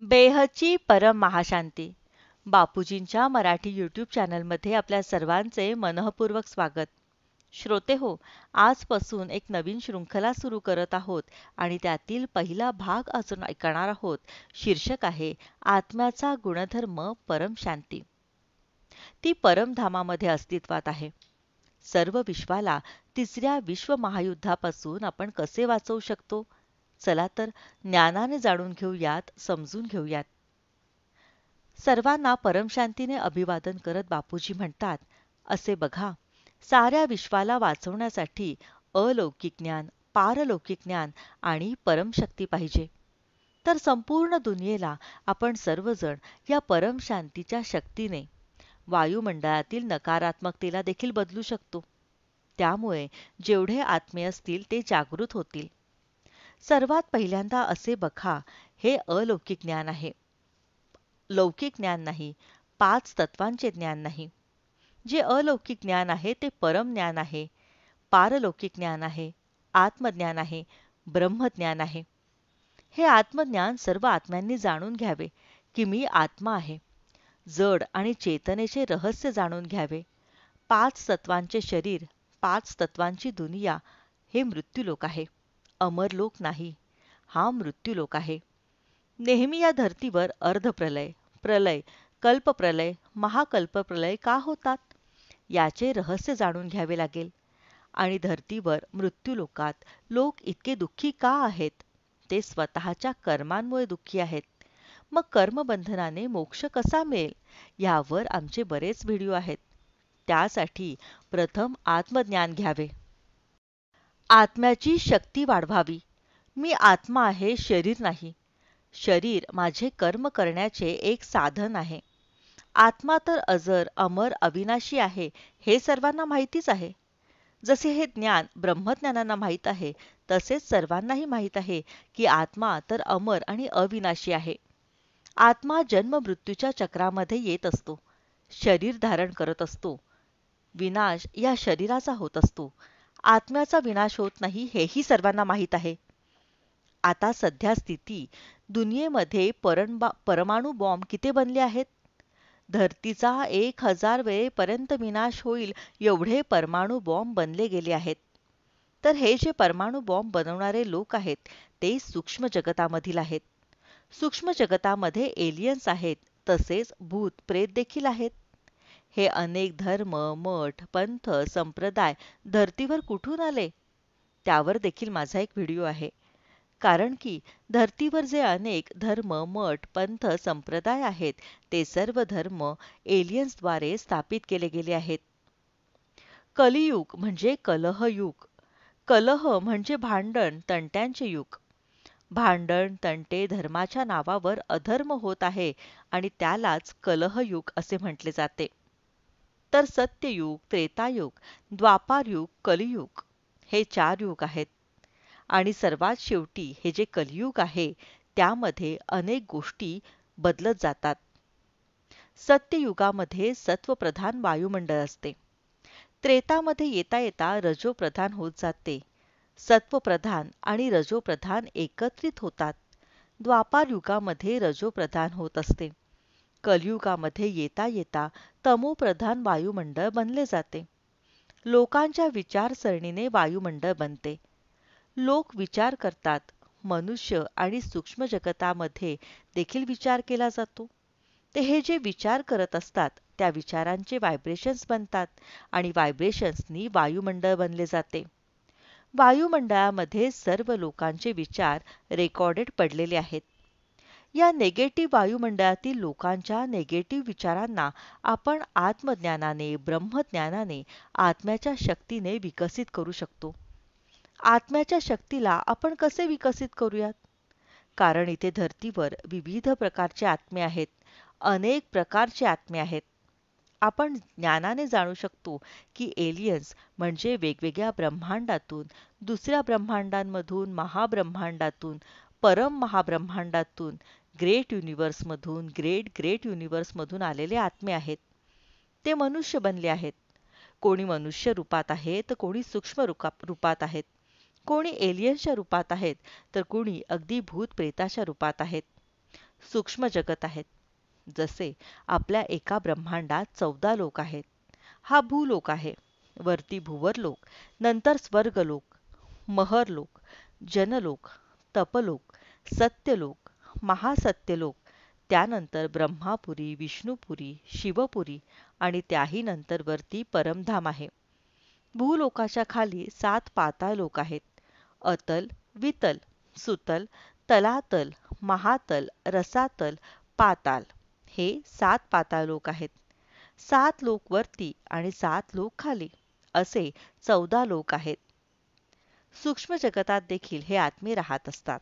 बेहची परम महाशांती. बापूजींच्या मराठी यूट्यूब चॅनलमध्ये आपल्या सर्वांचे मनःपूर्वक स्वागत. श्रोते हो, आजपासून एक नवीन शृंखला सुरू करत आहोत आणि त्यातील पहिला भाग अजून ऐकणार आहोत. शीर्षक आहे आत्म्याचा गुणधर्म परम शांती. ती परमधामामध्ये अस्तित्वात आहे. सर्व विश्वाला तिसऱ्या विश्वमहायुद्धापासून आपण कसे वाचवू शकतो? चला तर ज्ञानाने जाणून घेऊयात, समजून घेऊयात. सर्वांना परमशांतीने अभिवादन करत बापूजी म्हणतात, असे बघा, साऱ्या विश्वाला वाचवण्यासाठी अलौकिक ज्ञान, पारलौकिक ज्ञान आणि परमशक्ती पाहिजे. तर संपूर्ण दुनियेला आपण सर्वजण या परमशांतीच्या शक्तीने वायुमंडळातील नकारात्मकतेला देखील बदलू शकतो. त्यामुळे जेवढे आत्मे असतील ते जागृत होतील. सर्वात पहिल्यांदा असे बघा, हे अलौकिक ज्ञान आहे. लौकिक ज्ञान नाही, पाच तत्वांचे ज्ञान नाही. जे अलौकिक ज्ञान आहे ते परम ज्ञान आहे, पारलौकिक ज्ञान आहे, आत्मज्ञान आहे, ब्रह्मज्ञान आहे. हे आत्मज्ञान सर्व आत्म्यांनी जाणून घ्यावे की मी आत्मा आहे. जड आणि चेतनेचे रहस्य जाणून घ्यावे. पाच तत्वांचे शरीर, पाच तत्वांची दुनिया हे मृत्यूलोक आहे, अमरलोक नाही. हा मृत्यूलोक आहे. नेहमी या धर्तीवर अर्धप्रलय, प्रलय, कल्पप्रलय, महाकल्पप्रलय का होतात? याचे रहस्य जाणून घ्यावे लागेल. आणि धर्तीवर मृत्यूलोकात लोक इतके दुःखी का आहेत? ते स्वतःच्या कर्मांमुळे दुःखी आहेत. मग कर्मबंधनाने मोक्ष कसा मिळेल? यावर आमचे बरेच व्हिडिओ आहेत. त्यासाठी प्रथम आत्मज्ञान घ्यावे. आत्म्याची शक्ती वाढवावी. मी आत्मा आहे, शरीर नाही. शरीर माझे कर्म करण्याचे एक साधन आहे. आत्मा तर अजर, अमर, अविनाशी आहे, हे सर्वांना माहितीच आहे. जसे हे ज्ञान ब्रह्मज्ञानांना माहीत आहे, तसेच सर्वांनाही माहीत आहे की आत्मा तर अमर आणि अविनाशी आहे. आत्मा जन्म-मृत्यूच्या चक्रामध्ये येत असतो, शरीर धारण करत असतो. विनाश या शरीराचा होत असतो. आत्म्याचा विनाश होत नाही, हेही सर्वांना माहीत आहे. आता सध्या स्थिती दुनियेमध्ये परमाणु बॉम्ब किती बनले आहेत? धरतीचा 1000 वेळेपर्यंत विनाश होईल एवढे परमाणु बॉम्ब बनले गेले आहेत. तर हे जे परमाणु बॉम्ब बनवणारे लोक आहेत ते सूक्ष्म जगतामधील आहेत. सूक्ष्म जगतामध्ये एलियन्स आहेत, तसेच भूत प्रेत देखील आहेत. हे अनेक धर्म, मठ, पंथ, संप्रदाय धर्तीवर कुठून आले? त्यावर देखील माझा एक व्हिडिओ आहे. कारण की धर्तीवर जे अनेक धर्म, मठ, पंथ, संप्रदाय आहेत ते सर्व धर्म एलियन्सद्वारे स्थापित केले गेले आहेत. कलियुग म्हणजे कलहयुग. कलह म्हणजे भांडण, तंट्यांचे युग. भांडण, तंटे, धर्माच्या नावावर अधर्म होत आहे आणि त्यालाच कलहयुग असे म्हटले जाते. तर सत्ययुग, त्रेतायुग, द्वापारयुग, कलियुग हे 4 युग आहेत. आणि सर्वात शेवटी हे जे कलियुग आहे त्यामध्ये अनेक गोष्टी बदलत जातात. सत्ययुगामध्ये सत्वप्रधान वायुमंडळ असते. त्रेतामध्ये येता येता रजोप्रधान होत जाते. सत्वप्रधान आणि रजोप्रधान एकत्रित होतात. द्वापार युगामध्ये रजोप्रधान होत असते. कलियुगामध्ये येता येता तमोप्रधान वायुमंडळ बनले जाते. लोकांच्या विचारसरणीने वायुमंडळ बनते. लोक विचार करतात. मनुष्य आणि सूक्ष्म जगतामध्ये देखील विचार केला जातो. ते हे जे विचार करत असतात त्या विचारांचे व्हायब्रेशन्स बनतात आणि व्हायब्रेशन्सनी वायुमंडळ बनले जाते. वायुमंडळामध्ये सर्व लोकांचे विचार रेकॉर्डेड पडलेले आहेत. या नेगेटिव्ह वायुमंडळातील लोकांच्या नेगेटिव्ह विचारांना आपण आत्मज्ञानाने, ब्रह्मज्ञानाने, आत्म्याच्या शक्तीने विकसित करू शकतो. आत्म्याच्या शक्तीला आपण कसे विकसित करूयात? कारण इथे धर्तीवर विविध प्रकारचे आत्मे आहेत, अनेक प्रकारचे आत्मे आहेत. आपण ज्ञानाने जाणू शकतो की एलियन्स म्हणजे वेगवेगळ्या ब्रह्मांडातून, दुसऱ्या ब्रह्मांडांमधून, महाब्रह्मांडातून, परम महाब्रह्मांडातून, ग्रेट युनिव्हर्समधून, ग्रेट ग्रेट युनिव्हर्समधून आलेले आत्मे आहेत. ते मनुष्य बनले आहेत. कोणी मनुष्य रूपात आहे तर कोणी सूक्ष्म रूपात आहेत. कोणी एलियन्सच्या रूपात आहेत तर कोणी अगदी भूत प्रेताच्या रूपात आहेत. सूक्ष्म जगत आहेत. जसे आपल्या एका ब्रह्मांडात 14 लोक आहेत. हा भूलोक आहे. वरती भुवरलोक, नंतर स्वर्गलोक, महरलोक, जनलोक, तपलोक, सत्यलोक, महासत्यलोक, त्यानंतर ब्रह्मापुरी, विष्णुपुरी, शिवपुरी आणि त्याही नंतर वरती परमधाम आहे. भूलोकाच्या खाली 7 पाताळ लोक आहेत. अतल, वितल, सुतल, तलातल, महातल, रसातल, पाताल हे 7 पाताळ लोक आहेत. 7 लोक वरती आणि 7 लोक खाली असे 14 लोक आहेत. सूक्ष्म जगतात देखील हे आत्मे राहत असतात.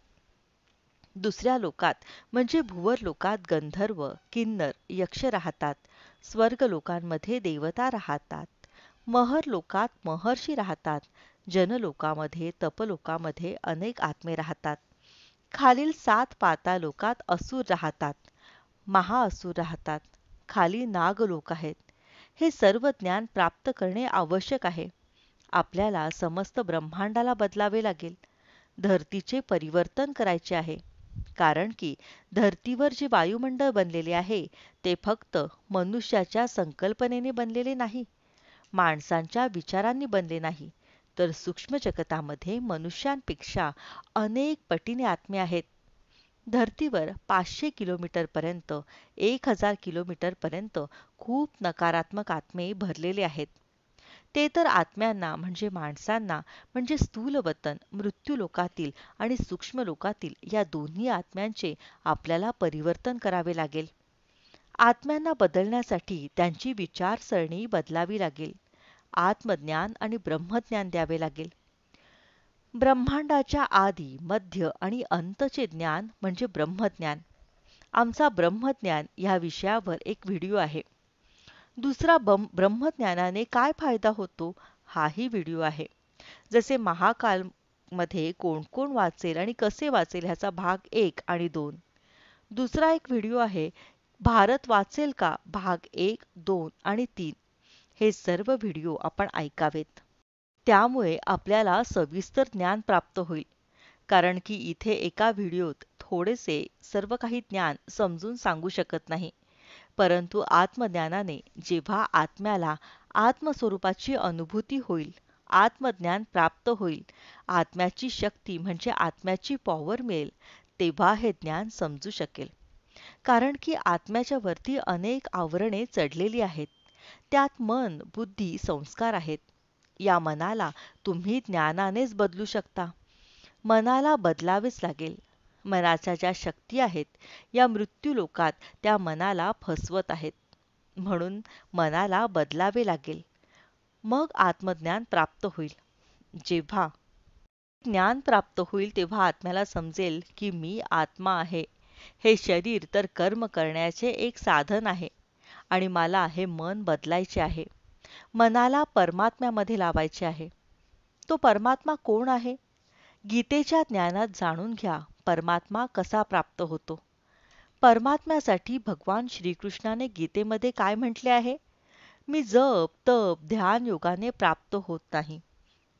दुसऱ्या लोकात म्हणजे भुवर लोकात गंधर्व, किन्नर, यक्ष राहतात. स्वर्ग लोकांमध्ये देवता राहतात. महर लोकात महर्षी राहतात. जनलोकामध्ये तपलोकामध्ये अनेक आत्मे राहतात. खालील 7 पाताळ लोकात असुर राहतात. महाअसुर राहतात. खाली नागलोक आहेत. हे सर्व ज्ञान प्राप्त करणे आवश्यक आहे. आपल्याला समस्त ब्रह्मांडाला बदलावे लागेल. धरतीचे परिवर्तन करायचे आहे. कारण की धरतीवर जे वायुमंडळ बनलेले आहे ते फक्त मनुष्याच्या संकल्पनेने बनलेले नाही, माणसांच्या विचारांनी बनले नाही, तर सूक्ष्म जगतामध्ये मनुष्यांपेक्षा अनेक पटीने आत्मे आहेत. धरतीवर 500 किलोमीटरपर्यंत 1000 किलोमीटरपर्यंत खूप नकारात्मक आत्मे भरलेले आहेत. ते तर आत्म्यांना म्हणजे माणसांना म्हणजे स्थूलवतन मृत्यूलोकातील आणि सूक्ष्म लोकातील या दोन्ही आत्म्यांचे आपल्याला परिवर्तन करावे लागेल. आत्म्यांना बदलण्यासाठी त्यांची विचारसरणी बदलावी लागेल. आत्मज्ञान आणि ब्रह्मज्ञान द्यावे लागेल. ब्रह्मांडाच्या आदी मध्य आणि अंतचे ज्ञान म्हणजे ब्रह्मज्ञान. आमचा ब्रह्मज्ञान या विषयावर एक व्हिडिओ आहे. दुसरा ब्रह्मज्ञानाने काय फायदा होतो हाही व्हिडिओ आहे. जसे महाकालमध्ये कोण कोण वाचेल आणि कसे वाचेल ह्याचा भाग 1 आणि 2. दुसरा एक व्हिडिओ आहे भारत वाचेल का भाग 1, 2 आणि 3. हे सर्व व्हिडिओ आपण ऐकावेत. त्यामुळे आपल्याला सविस्तर ज्ञान प्राप्त होईल. कारण की इथे एका व्हिडिओत थोडेसे सर्व काही ज्ञान समजून सांगू शकत नाही. परंतु आत्मज्ञानाने जेव्हा आत्म्याला आत्मस्वरूपाची अनुभूती होईल, आत्मज्ञान प्राप्त होईल, आत्म्याची शक्ती म्हणजे आत्म्याची पॉवर मिळेल, तेव्हा हे ज्ञान समजू शकेल. कारण की आत्म्याच्या वरती अनेक आवरणे चढलेली आहेत. त्यात मन, बुद्धी, संस्कार आहेत. या मनाला तुम्ही ज्ञानानेच बदलू शकता. मनाला बदलावेच लागेल. मनाच्या ज्या शक्ती आहेत या मृत्यूलोकात त्या मनाला फसवत आहेत. म्हणून मनाला बदलावे लागेल. मग आत्मज्ञान प्राप्त होईल. जेव्हा ज्ञान प्राप्त होईल तेव्हा आत्म्याला समजेल की मी आत्मा आहे. हे शरीर तर कर्म करण्याचे एक साधन आहे आणि मला हे मन बदलायचे आहे. मनाला परमात्म्यामध्ये लावायचे आहे. तो परमात्मा कोण आहे? गीतेच्या ज्ञानात जाणून घ्या परमात्मा कसा प्राप्त होतो. परमात्म्यासाठी भगवान श्रीकृष्णाने गीतेमध्ये काय म्हटले आहे? मी जप, तप, ध्यान योगाने प्राप्त होत नाही.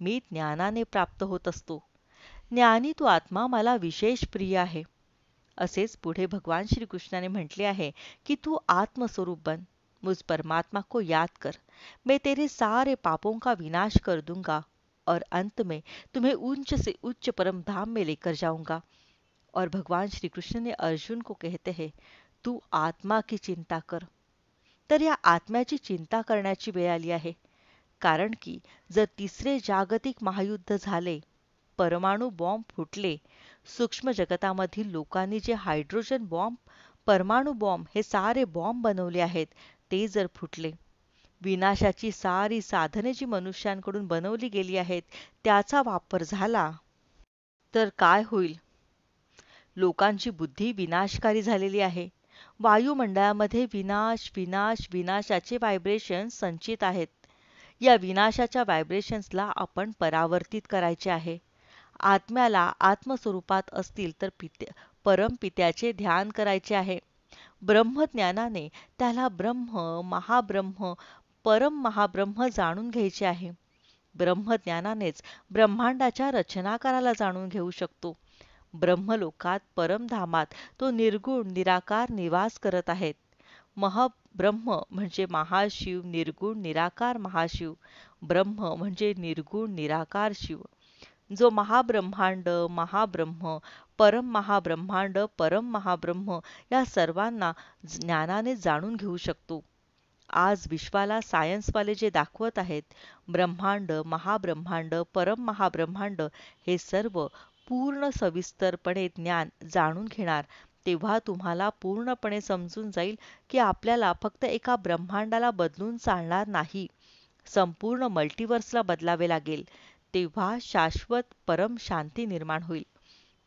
मी ज्ञानाने प्राप्त होत असतो. ज्ञानी तो आत्मा मला विशेष प्रिय आहे. असेच पुढे भगवान श्रीकृष्णाने म्हटले आहे की तू आत्मस्वरूप बन. मुझ परमात्मा को याद कर. मैं तेरे सारे पापों का विनाश कर दूंगा और अंत में तुम्हें उच्च से उच्च परम धाम में लेकर जाऊंगा. और भगवान श्री कृष्ण ने अर्जुन को कहते हैं तू आत्मा की चिंता कर. तर या आत्म्याची चिंता करण्याची वेळ आली आहे. कारण की जर तिसरे जागतिक महायुद्ध झाले, परमाणु बॉम्ब फुटले, सूक्ष्म जगतामधील लोकांनी जे हायड्रोजन बॉम्ब, परमाणु बॉम्ब हे सारे बॉम्ब बनवले आहेत ते जर फुटले, विनाशाची सारी साधने जी मनुष्यांकडून बनवली गेली आहेत त्याचा वापर झाला तर काय होईल? लोकांची बुद्धी विनाशकारी झालेली आहे. वायुमंडळामध्ये विनाश विनाश विनाशाचे व्हायब्रेशन्स संचित आहेत. या विनाशाच्या व्हायब्रेशन्सला आपण परावर्तित करायचे आहे. आत्म्याला आत्मस्वरूपात असतील तर परमपित्याचे ध्यान करायचे आहे. ब्रह्मज्ञानाने त्याला ब्रह्म, महाब्रह्म, परम महाब्रह्म जाणून घ्यायचे आहे. ब्रह्मज्ञानानेच ब्रह्मांडाच्या रचनाकाराला जाणून घेऊ शकतो. ब्रह्मलोकात परमधामात तो निर्गुण निराकार निवास करत आहेत. ब्रह्म म्हणजे महाशिव, निर्गुण निराकार महाशिव. ब्रह्म म्हणजे निर्गुण निराकार शिव. जो महाब्रह्मांड, महाब्रह्म, परम महाब्रह्मांड, परम महाब्रह्म या सर्वांना ज्ञानाने जाणून घेऊ शकतो. आज विश्वाला सायन्सवाले जे दाखवत आहेत, ब्रह्मांड, महाब्रह्मांड, परम महाब्रह्मांड, हे सर्व पूर्ण सविस्तरपणे ज्ञान जाणून घेणार, तेव्हा तुम्हाला पूर्णपणे समजून जाईल की आपल्याला फक्त एका ब्रह्मांडाला बदलून चालणार नाही, संपूर्ण मल्टिवर्सला बदलावे लागेल. तेव्हा शाश्वत परम शांती निर्माण होईल.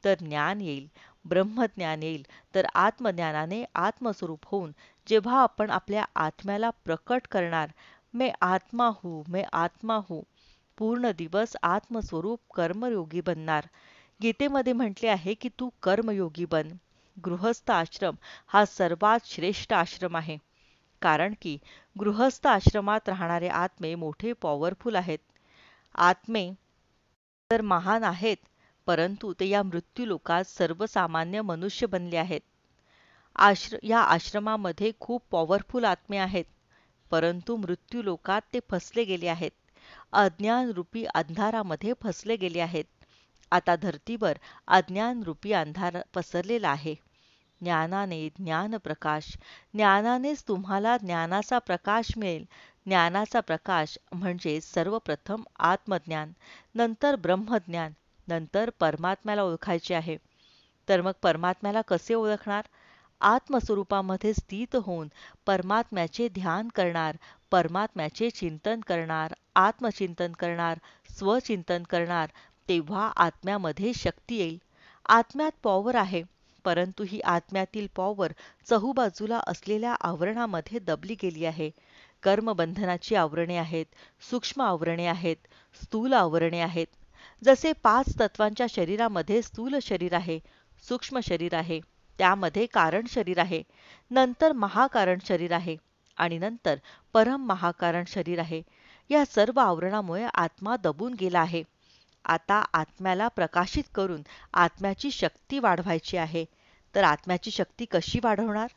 तर ज्ञान येईल, ब्रह्मज्ञान येईल. तर आत्मज्ञानाने आत्मस्वरूप होऊन जेव्हा आपण आपल्या आत्म्याला प्रकट करणार, मैं आत्मा हूँ, मैं आत्मा हूँ, पूर्ण दिवस आत्मस्वरूप कर्मयोगी बनणार. गीतेमध्ये म्हटले आहे की तू कर्मयोगी बन. गृहस्थ आश्रम हा सर्वात श्रेष्ठ आश्रम आहे. कारण की गृहस्थ आश्रमात राहणारे आत्मे मोठे पॉवरफुल आहेत. आत्मे तर महान आहेत, परंतु ते या मृत्यूलोकात सर्वसामान्य मनुष्य बनले आहेत. या आश्रमामध्ये खूप पॉवरफुल आत्मे आहेत, परंतु मृत्यूलोकात ते फसले गेले आहेत. अज्ञानरूपी अंधारामध्ये फसले गेले आहेत. आता धर्तीवर अज्ञानरूपी अंधार पसरलेला आहे. ज्ञानाने ज्ञानप्रकाश, ज्ञानानेच तुम्हाला ज्ञानाचा प्रकाश मिळेल. ज्ञानाचा प्रकाश म्हणजे सर्वप्रथम आत्मज्ञान, नंतर ब्रह्मज्ञान, नंतर परमात्म्याला ओळखायचे आहे. तर मग परमात्म्याला कसे ओळखणार? आत्मस्वरूपामध्ये स्थित होऊन परमात्म्याचे ध्यान करणार, परमात्म्याचे चिंतन करणार, आत्मचिंतन करणार, स्वचिंतन करणार, तेव्हा आत्म्यामध्ये शक्ती येईल. आत्म्यात पॉवर आहे, परंतु ही आत्म्यातील पॉवर चहूबाजूला असलेल्या आवरणामध्ये दबली गेली आहे. कर्मबंधनाची आवरणे आहेत, सूक्ष्म आवरणे आहेत, स्थूल आवरणे आहेत. जसे 5 तत्वांच्या शरीरामध्ये स्थूल शरीर आहे, सूक्ष्म शरीर आहे, त्यामध्ये कारण शरीर आहे, नंतर महाकारण शरीर आहे आणि नंतर परम महाकारण शरीर आहे. या सर्व आवरणामुळे आत्मा दबून गेला आहे. आता आत्म्याला प्रकाशित करून आत्म्याची शक्ती वाढवायची आहे. तर आत्म्याची शक्ती कशी वाढवणार?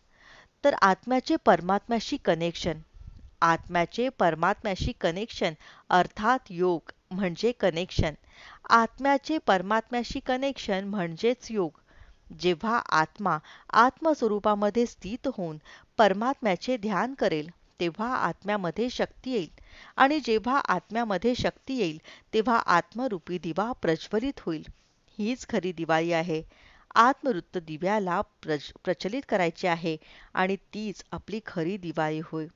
तर आत्म्याचे परमात्म्याशी कनेक्शन. आत्म्याचे परमात्म्याशी कनेक्शन अर्थात योग म्हणजे कनेक्शन. आत्म्याचे परमात्म्याशी कनेक्शन म्हणजेच योग. जेव्हा आत्मा आत्मस्वरूपामध्ये स्थित होऊन परमात्म्याचे ध्यान करेल, तेव्हा आत्म्यामध्ये शक्ती येईल. आणि जेव्हा आत्म्यामध्ये शक्ती येईल, तेव्हा आत्मरूपी दिवा प्रज्वलित होईल. हीच खरी दिवाळी आहे. आत्मवृत्त दिव्याला प्रचलित करायचे आहे आणि तीच आपली खरी दिवाळी होय.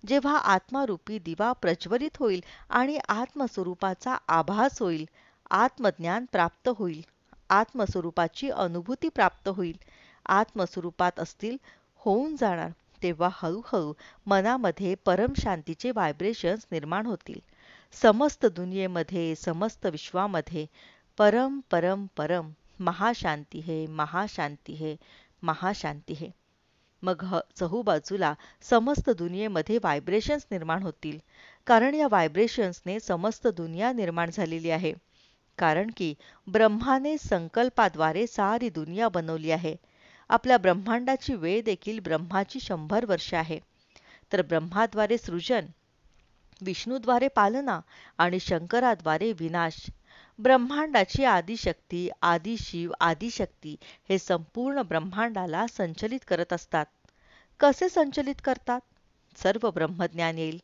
जेव्हा आत्मारूपी दिवा प्रज्वलित होईल आणि आत्मस्वरूपाचा आभास होईल, आत्मज्ञान प्राप्त होईल, आत्मस्वरूपाची अनुभूती प्राप्त होईल, आत्मस्वरूपात असतील होऊन जाणार, तेव्हा हळूहळू मनामध्ये परमशांतीचे व्हायब्रेशन्स निर्माण होतील. समस्त दुनियेमध्ये, समस्त विश्वामध्ये परम परम परम महाशांती है, महाशांती है, महाशांती है. मग चहूबाजूला समस्त दुनियेमध्ये व्हायब्रेशन्स निर्माण होतील. कारण या व्हायब्रेशन्सने समस्त दुनिया निर्माण झालेली आहे. कारण की ब्रह्माने संकल्पाद्वारे सारी दुनिया बनवली आहे. आपल्या ब्रह्मांडाची वेळ देखील ब्रह्माची 100 वर्ष आहे. तर ब्रह्माद्वारे सृजन, विष्णूद्वारे पालना आणि शंकराद्वारे विनाश. ब्रह्मांडाची आदिशक्ती, आदिशिव, आदिशक्ती हे संपूर्ण ब्रह्मांडाला संचलित करत असतात. कसे संचलित करतात? सर्व ब्रह्मज्ञान येईल.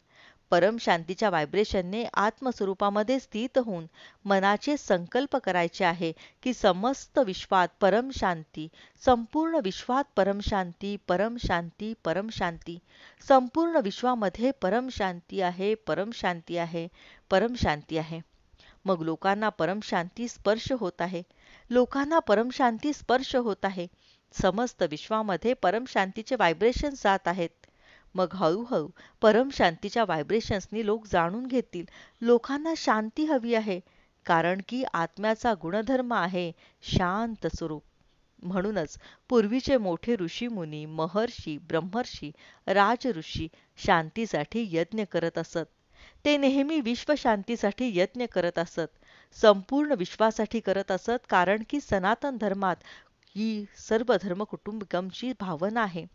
परम शांतीच्या व्हायब्रेशनने आत्मस्वरूपामध्ये स्थित होऊन मनाचे संकल्प करायचे आहे की समस्त विश्वात परम शांती, संपूर्ण विश्वात परम शांती, परम शांती, परम शांती. संपूर्ण विश्वामध्ये परम शांती आहे, परम शांती आहे, परम शांती आहे. मग लोकांना परमशांती स्पर्श होत आहे. लोकांना परमशांती स्पर्श होत आहे. समस्त विश्वामध्ये परमशांतीचे व्हायब्रेशन्स जात आहेत. मग हळूहळू परमशांतीच्या व्हायब्रेशन्सनी लोक जाणून घेतील, लोकांना शांती हवी आहे. कारण की आत्म्याचा गुणधर्म आहे शांत स्वरूप. म्हणूनच पूर्वीचे मोठे ऋषीमुनी, महर्षी, ब्रह्मर्षी, राजऋषी शांतीसाठी यज्ञ करत असत. ते नेहमी विश्वशांतीसाठी यज्ञ करत असत. संपूर्ण विश्वासाठी करत असत, कारण की सनातन धर्मात ही सर्व धर्म कुटुंबकमची भावना आहे.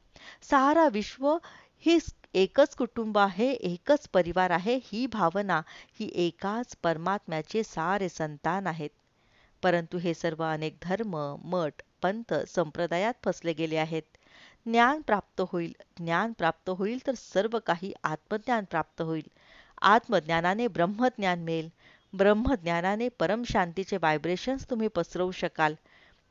सारा विश्व ही एकच कुटुंब आहे, एकच परिवार आहे. ही भावना ही एकाच परमात्म्याचे सारे संतान आहेत. परंतु हे सर्व अनेक धर्म, मठ, पंथ, संप्रदायात फसले गेले आहेत. ज्ञान प्राप्त होईल तर सर्व काही आत्मज्ञान प्राप्त होईल. आत्मज्ञानाने ब्रह्मज्ञान मिळेल. ब्रह्मज्ञानाने परमशांतीचे व्हायब्रेशन्स तुम्ही पसरवू शकाल.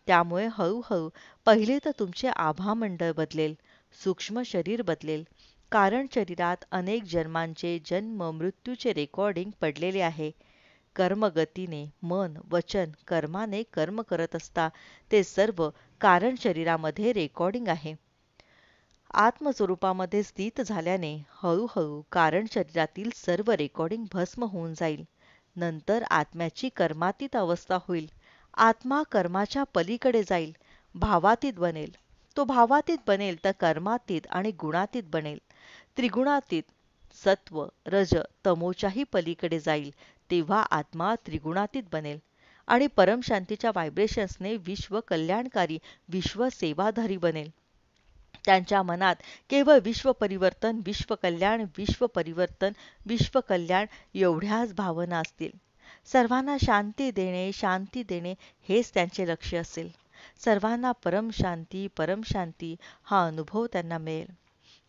त्यामुळे हळूहळू पहिले तर तुमचे आभामंडळ बदलेल, सूक्ष्म शरीर बदलेल. कारण शरीरात अनेक जन्मांचे जन्म मृत्यूचे रेकॉर्डिंग पडलेले आहे. कर्मगतीने मन वचन कर्माने कर्म करत असता ते सर्व कारण शरीरामध्ये रेकॉर्डिंग आहे. आत्मस्वरूपामध्ये स्थित झाल्याने हळूहळू कारण शरीरातील सर्व रेकॉर्डिंग भस्म होऊन जाईल. नंतर आत्म्याची कर्मातीत अवस्था होईल. आत्मा कर्माच्या पलीकडे जाईल, भावातीत बनेल. तो भावातीत बनेल तर कर्मातीत आणि गुणातीत बनेल. त्रिगुणातीत सत्व रज तमोच्याही पलीकडे जाईल, तेव्हा आत्मा त्रिगुणातीत बनेल आणि परमशांतीच्या व्हायब्रेशन्सने विश्व कल्याणकारी विश्व सेवाधारी बनेल. त्यांच्या मनात केवळ विश्वपरिवर्तन, विश्वकल्याण, विश्वपरिवर्तन, विश्वकल्याण एवढ्याच भावना असतील. सर्वांना शांती देणे हेच त्यांचे लक्ष्य असेल. सर्वांना परमशांती हा अनुभव त्यांना मिळेल.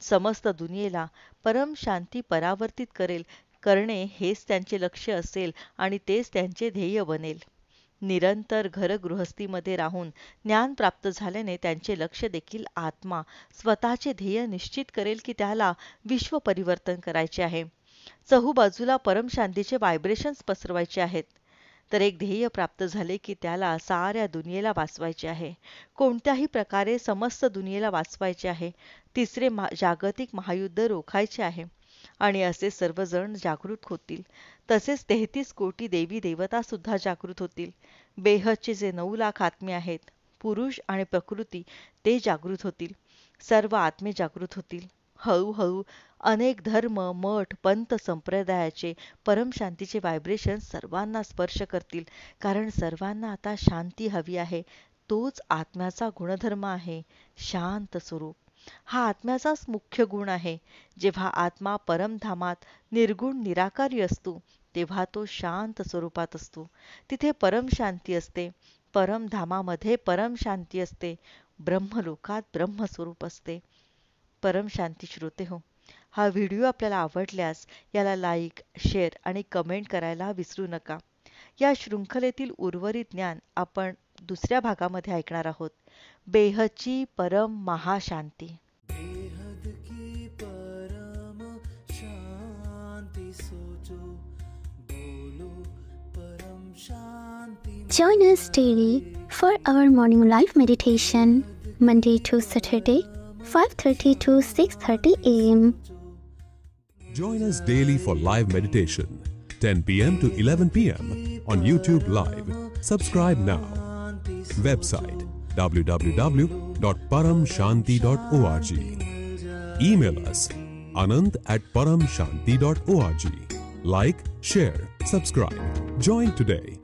समस्त दुनियेला परमशांती परावर्तित करणे हेच त्यांचे लक्ष्य असेल आणि तेच त्यांचे ध्येय बनेल. निरंतर घरगृहस्थीमध्ये राहून ज्ञान प्राप्त झाल्याने त्यांचे लक्ष देखील आत्मा स्वतःचे ध्येय निश्चित करेल की त्याला विश्व परिवर्तन करायचे आहे. चहूबाजूला परमशांतीचे व्हायब्रेशन्स पसरवायचे आहेत. तर एक ध्येय प्राप्त झाले की त्याला साऱ्या दुनियेला वाचवायचे आहे. कोणत्याही प्रकारे समस्त दुनियेला वाचवायचे आहे. तिसरे जागतिक महायुद्ध रोखायचे आहे. आणि असे सर्वजण जागृत होतील. तसेच 33 कोटी देवी देवता सुद्धा जागृत होतील. बेहदचे जे 9 लाख आत्मे आहेत, पुरुष आणि प्रकृती, ते जागृत होतील. सर्व आत्मे जागृत होतील. हळूहळू अनेक धर्म, मठ, पंथ, संप्रदायाचे परमशांतीचे व्हायब्रेशन सर्वांना स्पर्श करतील. कारण सर्वांना आता शांती हवी आहे. तोच आत्म्याचा गुणधर्म आहे, शांत स्वरूप. हा आत्म्याचाच मुख्य गुण आहे. जेव्हा आत्मा परमधामात निर्गुण निराकारी असतो, तेव्हा तो शांत स्वरूपात असतो. तिथे परमशांती असते. परमधामामध्ये परमशांती असते. ब्रह्मलोकात ब्रह्मस्वरूप असते. परमशांती श्रोते हो, हा व्हिडिओ आपल्याला आवडल्यास याला लाईक, शेअर आणि कमेंट करायला विसरू नका. या शृंखलेतील उर्वरित ज्ञान आपण दुसऱ्या भागामध्ये ऐकणार आहोत. बेहदची परम महाशांती. बेहद की परम शांति सोचो, बोलो परम शांति. Join us daily for our morning live meditation, Monday to Saturday, 5:30 to 6:30 a.m. Join us daily for live meditation, 10 p.m. to 11 p.m. on YouTube Live. Subscribe now. Website www.paramshanti.org. Email us anand@paramshanti.org. Like, share, subscribe. Join today.